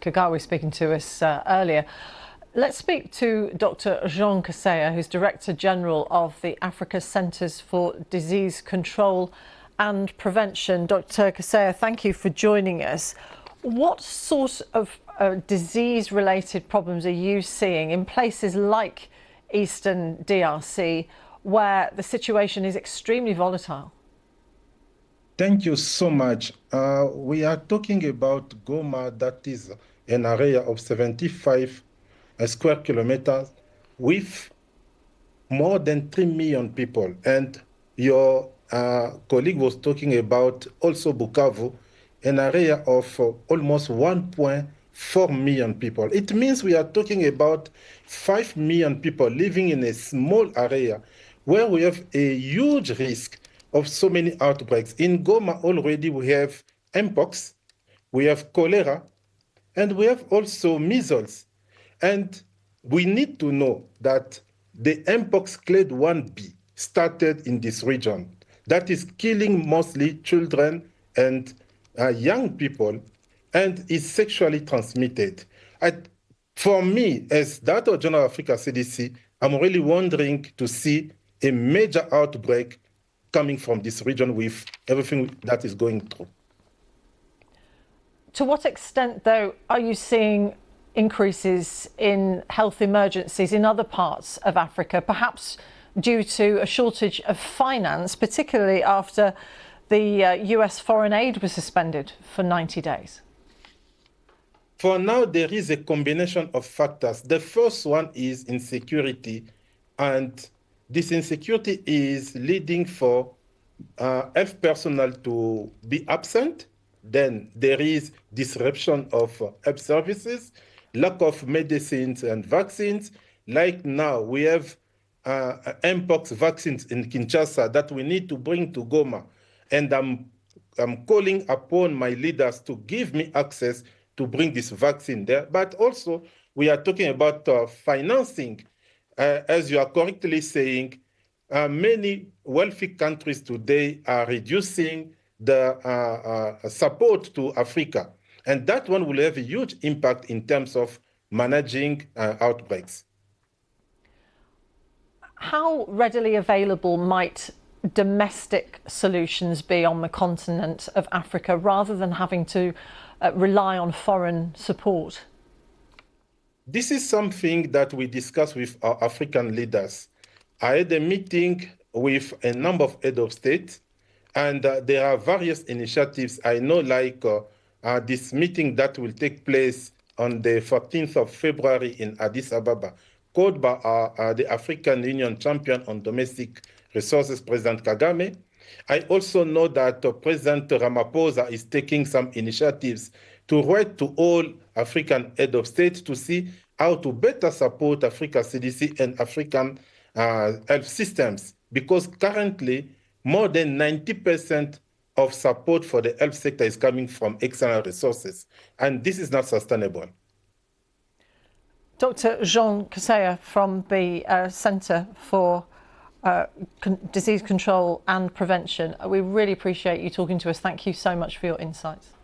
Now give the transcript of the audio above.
Kagawa speaking to us earlier. Let's speak to Dr. Jean Kaseya, who's Director General of the Africa Centres for Disease Control and Prevention. Dr. Kaseya, thank you for joining us. What sort of disease-related problems are you seeing in places like Eastern DRC, where the situation is extremely volatile? Thank you so much. We are talking about Goma, that is an area of 75 square kilometers with more than 3 million people. And your colleague was talking about also Bukavu, an area of almost 1.4 million people. It means we are talking about 5 million people living in a small area where we have a huge risk of so many outbreaks. In Goma already we have mpox, we have cholera, and we have also measles. And we need to know that the mpox clade 1b started in this region. That is killing mostly children and young people, and is sexually transmitted. For me, as Director General of Africa CDC, I'm really wondering to see a major outbreak coming from this region with everything that is going through. To what extent, though, are you seeing increases in health emergencies in other parts of Africa, perhaps due to a shortage of finance, particularly after the US foreign aid was suspended for 90 days? For now, there is a combination of factors. The first one is insecurity, and this insecurity is leading for health personnel to be absent. Then there is disruption of health services, lack of medicines and vaccines. Like now, we have mpox vaccines in Kinshasa that we need to bring to Goma. And I'm calling upon my leaders to give me access to bring this vaccine there. But also, we are talking about financing. As you are correctly saying, many wealthy countries today are reducing the support to Africa. And that one will have a huge impact in terms of managing outbreaks. How readily available might domestic solutions be on the continent of Africa rather than having to rely on foreign support? This is something that we discuss with our African leaders. I had a meeting with a number of heads of state, and there are various initiatives. I know, like this meeting that will take place on the 14th of February in Addis Ababa, called by the African Union champion on domestic resources, President Kagame. I also know that President Ramaphosa is taking some initiatives to write to all African head of state to see how to better support Africa CDC and African health systems, because currently more than 90% of support for the health sector is coming from external resources, and this is not sustainable. Dr. Jean Kaseya from the Centre for Disease Control and Prevention, we really appreciate you talking to us. Thank you so much for your insights.